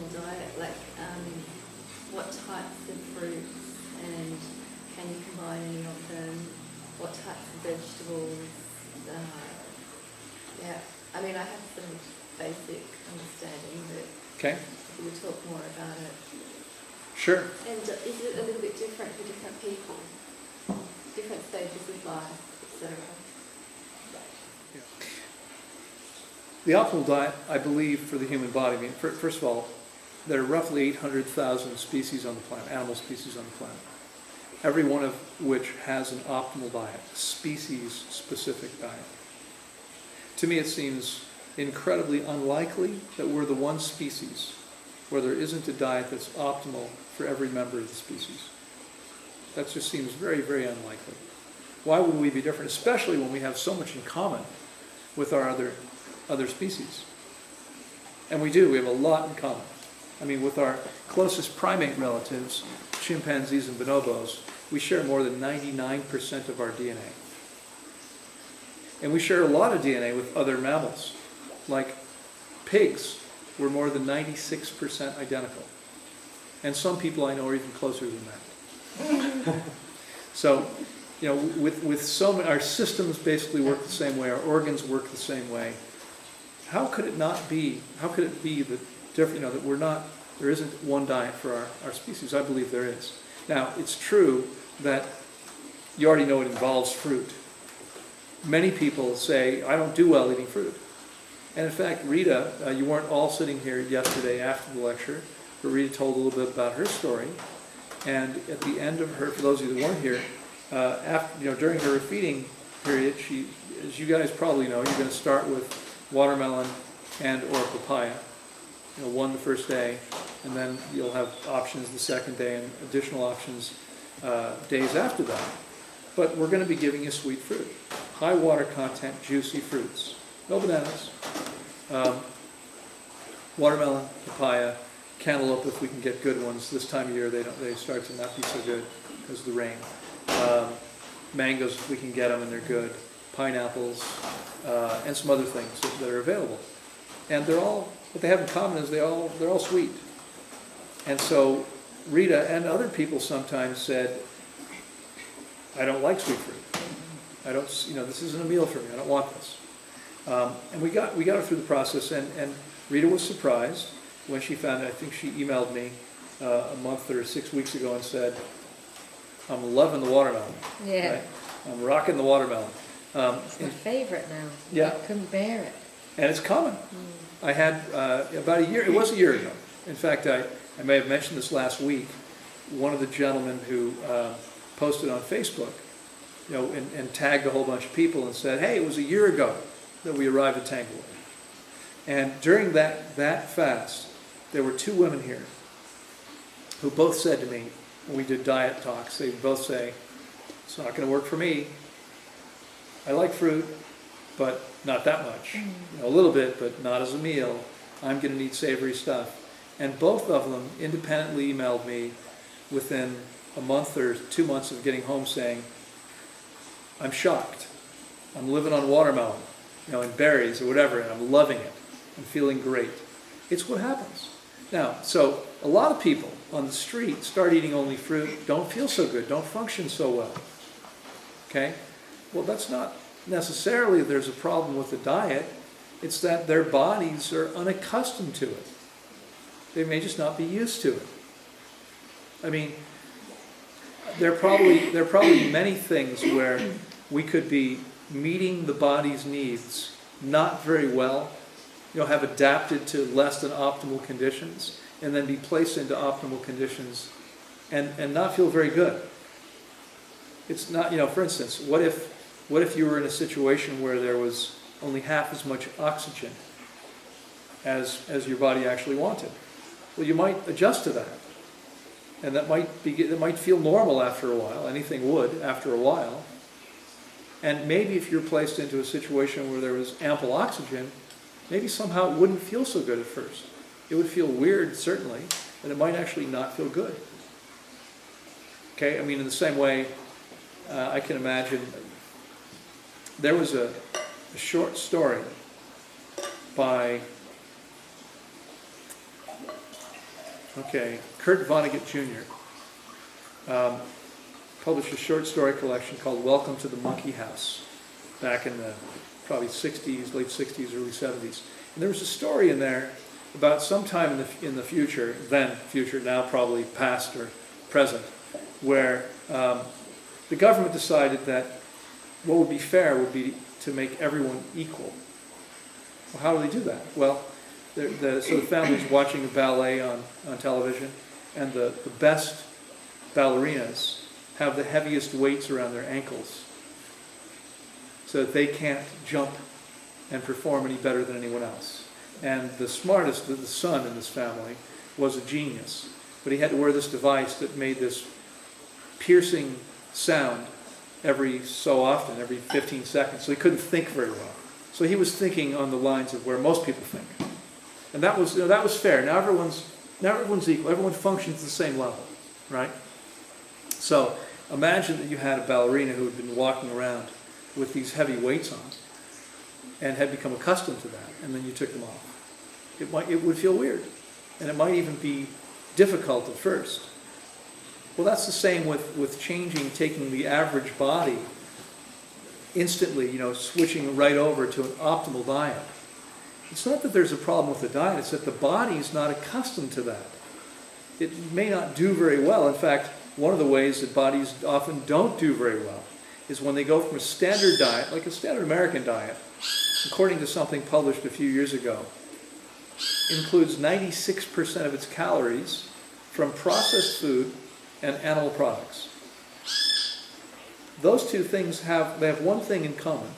optimal diet? Like, what types of fruits, and can you combine any of them? What types of vegetables? Yeah, I mean, I have some basic understanding, but Okay. if you would talk more about it. Sure. And is it a little bit different for different people? Different stages of life, etc. The optimal diet, I believe, for the human body, I mean, first of all, there are roughly 800,000 species on the planet, animal species on the planet, every one of which has an optimal diet, a species-specific diet. To me, it seems incredibly unlikely that we're the one species where there isn't a diet that's optimal for every member of the species. That just seems very, very unlikely. Why would we be different, especially when we have so much in common with our other species? And we do, we have a lot in common. I mean, with our closest primate relatives, chimpanzees and bonobos, we share more than 99% of our DNA. And we share a lot of DNA with other mammals, like pigs. We're more than 96% identical. And some people I know are even closer than that. So, you know, with so many, our systems basically work the same way, our organs work the same way. How could it be that different, you know, that there isn't one diet for our species? I believe there is. Now, it's true that you already know it involves fruit. Many people say, I don't do well eating fruit. And in fact, Rita, you weren't all sitting here yesterday after the lecture, but Rita told a little bit about her story. And at the end of her, for those of you that weren't here, during her feeding period, she, as you guys probably know, you're going to start with watermelon and or papaya. You know, one the first day, and then you'll have options the second day and additional options days after that. But we're going to be giving you sweet fruit, high water content, juicy fruits. No bananas, watermelon, papaya, cantaloupe if we can get good ones. This time of year they start to not be so good because of the rain. Mangoes if we can get them and they're good. Pineapples and some other things that are available. And they're all, what they have in common is they're all sweet. And so Rita and other people sometimes said, I don't like sweet fruit. I don't, you know, this isn't a meal for me. I don't want this. And we got her through the process, and Rita was surprised when she found it. I think she emailed me a month or 6 weeks ago and said, I'm loving the watermelon. Yeah. Right? I'm rocking the watermelon. It's my favorite now. Yeah. I couldn't bear it. And it's common. I had about a year, it was a year ago. In fact, I may have mentioned this last week. One of the gentlemen who posted on Facebook, you know, and tagged a whole bunch of people and said, hey, it was a year ago that we arrived at Tanglewood. And during that fast, there were two women here who both said to me, when we did diet talks, they both say, it's not going to work for me. I like fruit, but not that much. You know, a little bit, but not as a meal. I'm going to need savory stuff. And both of them independently emailed me within a month or 2 months of getting home saying, I'm shocked. I'm living on watermelon, you know, and berries or whatever, and I'm loving it. I'm feeling great. It's what happens. Now, so a lot of people on the street start eating only fruit, don't feel so good, don't function so well. Okay? Well, that's not necessarily there's a problem with the diet. It's that their bodies are unaccustomed to it. They may just not be used to it. I mean, there are probably many things where we could be meeting the body's needs not very well, you know, have adapted to less than optimal conditions, and then be placed into optimal conditions and not feel very good. It's not, you know, for instance, what if you were in a situation where there was only half as much oxygen as your body actually wanted? Well, you might adjust to that. And that might feel normal after a while. Anything would after a while. And maybe if you're placed into a situation where there was ample oxygen, maybe somehow it wouldn't feel so good at first. It would feel weird, certainly, and it might actually not feel good. Okay, I mean, in the same way, I can imagine there was a short story by Okay, Kurt Vonnegut Jr. Published a short story collection called Welcome to the Monkey House back in the probably 60s, late 60s, early 70s. And there was a story in there about sometime in the future, then future, now probably past or present, where the government decided that what would be fair would be to make everyone equal. Well, how do they do that? Well, so the family's watching a ballet on television, and the best ballerinas have the heaviest weights around their ankles so that they can't jump and perform any better than anyone else. And the smartest, the son in this family, was a genius. But he had to wear this device that made this piercing sound every so often, every 15 seconds. So he couldn't think very well. So he was thinking on the lines of where most people think. And that was fair. Now everyone's equal. Everyone functions at the same level, right? So imagine that you had a ballerina who had been walking around with these heavy weights on and had become accustomed to that, and then you took them off. It would feel weird, and it might even be difficult at first. Well, that's the same with taking the average body instantly, switching right over to an optimal diet. It's not that there's a problem with the diet, it's that the body is not accustomed to that. It may not do very well. In fact, one of the ways that bodies often don't do very well is when they go from a standard diet, like a standard American diet, according to something published a few years ago, includes 96% of its calories from processed food and animal products. Those two things have one thing in common.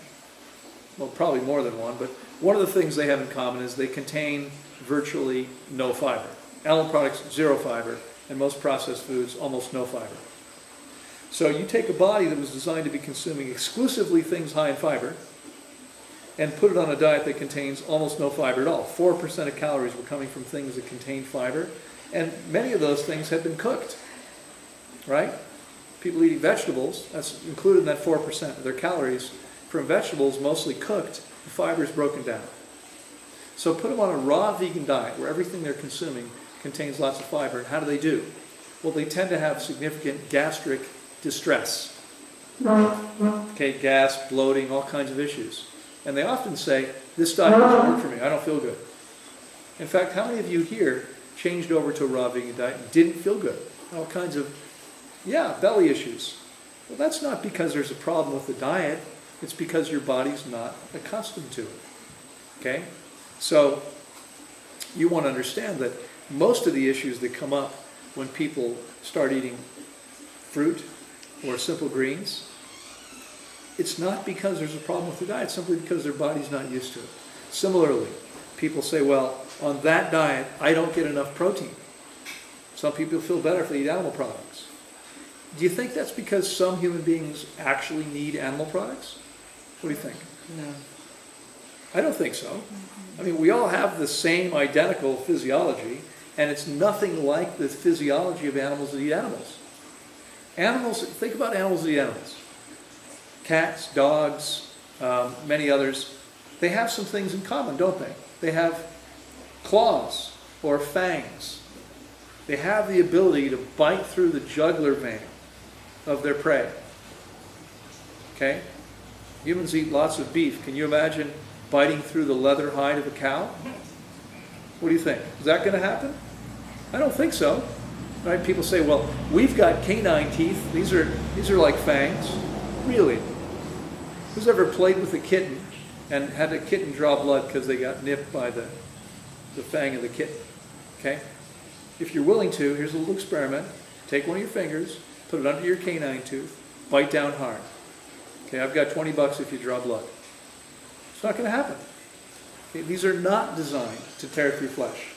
Well, probably more than one, but one of the things they have in common is they contain virtually no fiber. Animal products, 0 fiber, and most processed foods, almost no fiber. So you take a body that was designed to be consuming exclusively things high in fiber and put it on a diet that contains almost no fiber at all. 4% of calories were coming from things that contain fiber, and many of those things had been cooked, right? People eating vegetables, that's included in that 4% of their calories from vegetables, mostly cooked, the fiber is broken down. So put them on a raw vegan diet where everything they're consuming contains lots of fiber, and how do they do? Well, they tend to have significant gastric distress. Okay, gas, bloating, all kinds of issues. And they often say, this diet doesn't work for me, I don't feel good. In fact, how many of you here changed over to a raw vegan diet and didn't feel good? All kinds of, belly issues. Well, that's not because there's a problem with the diet, it's because your body's not accustomed to it. Okay? So, you want to understand that most of the issues that come up when people start eating fruit or simple greens, it's not because there's a problem with the diet, it's simply because their body's not used to it. Similarly, people say, well, on that diet, I don't get enough protein. Some people feel better if they eat animal products. Do you think that's because some human beings actually need animal products? What do you think? No. I don't think so. I mean, we all have the same identical physiology, and it's nothing like the physiology of animals that eat animals. Animals, think about animals that eat animals. Cats, dogs, many others, they have some things in common, don't they? They have claws or fangs. They have the ability to bite through the jugular vein of their prey. Okay? Humans eat lots of beef. Can you imagine biting through the leather hide of a cow? What do you think? Is that going to happen? I don't think so. Right? People say, well, we've got canine teeth. These are like fangs. Really? Who's ever played with a kitten and had a kitten draw blood because they got nipped by the fang of the kitten? Okay? If you're willing to, here's a little experiment. Take one of your fingers, put it under your canine tooth, bite down hard. Okay, I've got $20 if you draw blood. It's not going to happen. Okay, these are not designed to tear through flesh.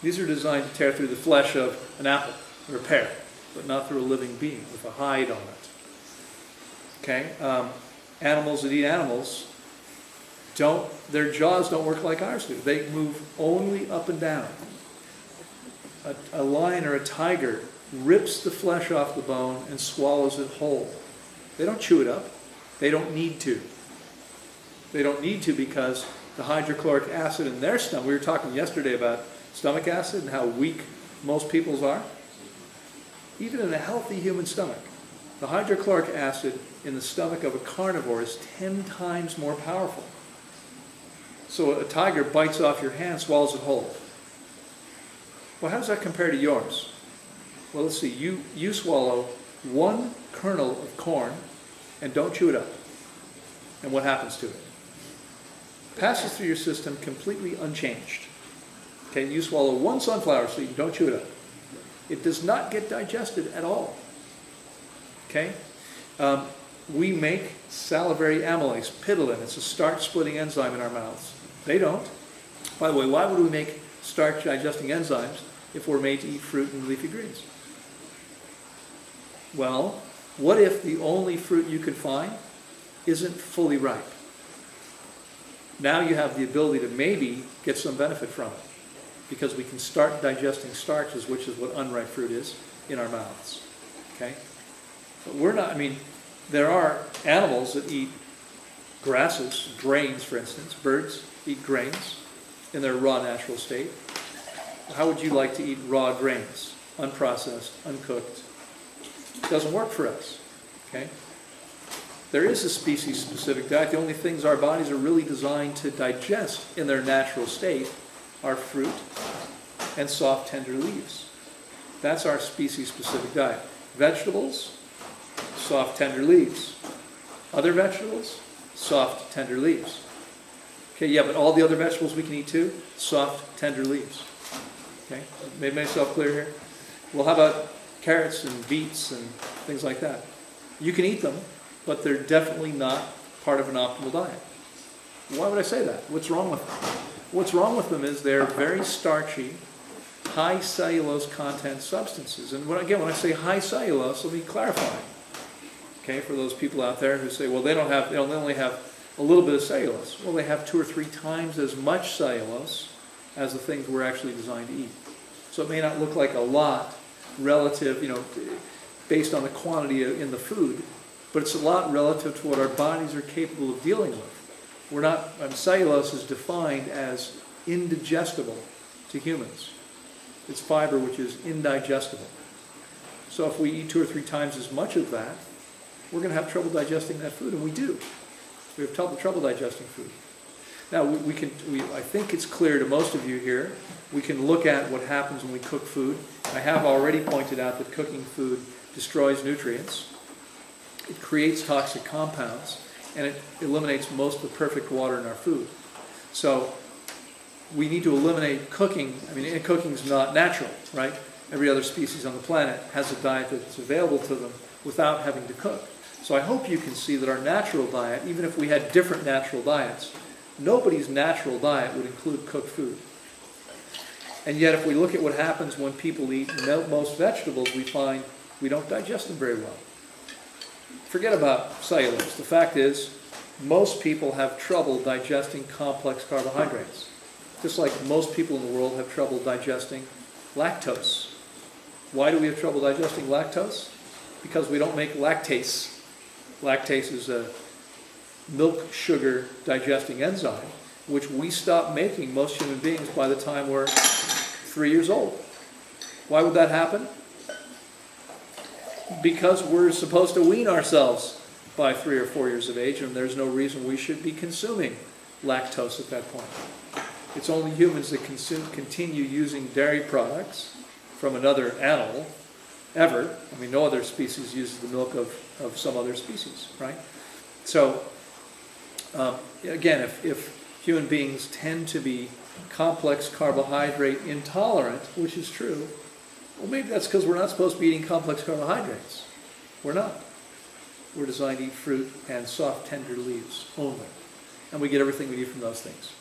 These are designed to tear through the flesh of an apple or a pear, but not through a living being with a hide on it. Okay, animals that eat animals their jaws don't work like ours do. They move only up and down. A lion or a tiger rips the flesh off the bone and swallows it whole. They don't chew it up. They don't need to. They don't need to because the hydrochloric acid in their stomach, we were talking yesterday about stomach acid and how weak most people's are? Even in a healthy human stomach, the hydrochloric acid in the stomach of a carnivore is 10 times more powerful. So a tiger bites off your hand, swallows it whole. Well, how does that compare to yours? Well, let's see. You swallow one kernel of corn and don't chew it up. And what happens to it? Passes through your system completely unchanged. Okay, you swallow one sunflower seed and don't chew it up. It does not get digested at all. Okay? We make salivary amylase, pidolin. It's a starch-splitting enzyme in our mouths. They don't. By the way, why would we make starch-digesting enzymes if we're made to eat fruit and leafy greens? Well, what if the only fruit you can find isn't fully ripe? Now you have the ability to maybe get some benefit from it, because we can start digesting starches, which is what unripe fruit is, in our mouths. Okay? But we're not, there are animals that eat grasses, grains, for instance. Birds eat grains in their raw natural state. How would you like to eat raw grains? Unprocessed, uncooked. It doesn't work for us. Okay? There is a species-specific diet. The only things our bodies are really designed to digest in their natural state are fruit and soft, tender leaves. That's our species-specific diet. Vegetables, soft, tender leaves. Other vegetables, soft, tender leaves. Okay, yeah, but all the other vegetables we can eat too, soft, tender leaves. Okay, made myself clear here? Well, how about carrots and beets and things like that? You can eat them, but they're definitely not part of an optimal diet. Why would I say that? What's wrong with them? What's wrong with them is they're very starchy, high cellulose content substances. And when I say high cellulose, let me clarify. Okay, for those people out there who say, well, they only have a little bit of cellulose. Well, they have 2 or 3 times as much cellulose as the things we're actually designed to eat. So it may not look like a lot relative, based on the quantity in the food, but it's a lot relative to what our bodies are capable of dealing with. Cellulose is defined as indigestible to humans. It's fiber which is indigestible. So if we eat 2 or 3 times as much of that, we're going to have trouble digesting that food, and we do. We have trouble digesting food. Now, I think it's clear to most of you here, we can look at what happens when we cook food. I have already pointed out that cooking food destroys nutrients. It creates toxic compounds, and it eliminates most of the perfect water in our food. So we need to eliminate cooking. Cooking is not natural, right? Every other species on the planet has a diet that's available to them without having to cook. So I hope you can see that our natural diet, even if we had different natural diets, nobody's natural diet would include cooked food. And yet if we look at what happens when people eat most vegetables, we find we don't digest them very well. Forget about cellulose. The fact is, most people have trouble digesting complex carbohydrates. Just like most people in the world have trouble digesting lactose. Why do we have trouble digesting lactose? Because we don't make lactase. Lactase is a milk sugar digesting enzyme, which we stop making, most human beings, by the time we're 3 years old. Why would that happen? Because we're supposed to wean ourselves by 3 or 4 years of age, and there's no reason we should be consuming lactose at that point. It's only humans that continue using dairy products from another animal, ever. No other species uses the milk of some other species, right? So, again, if human beings tend to be complex carbohydrate intolerant, which is true, well, maybe that's because we're not supposed to be eating complex carbohydrates. We're not. We're designed to eat fruit and soft, tender leaves only. And we get everything we need from those things.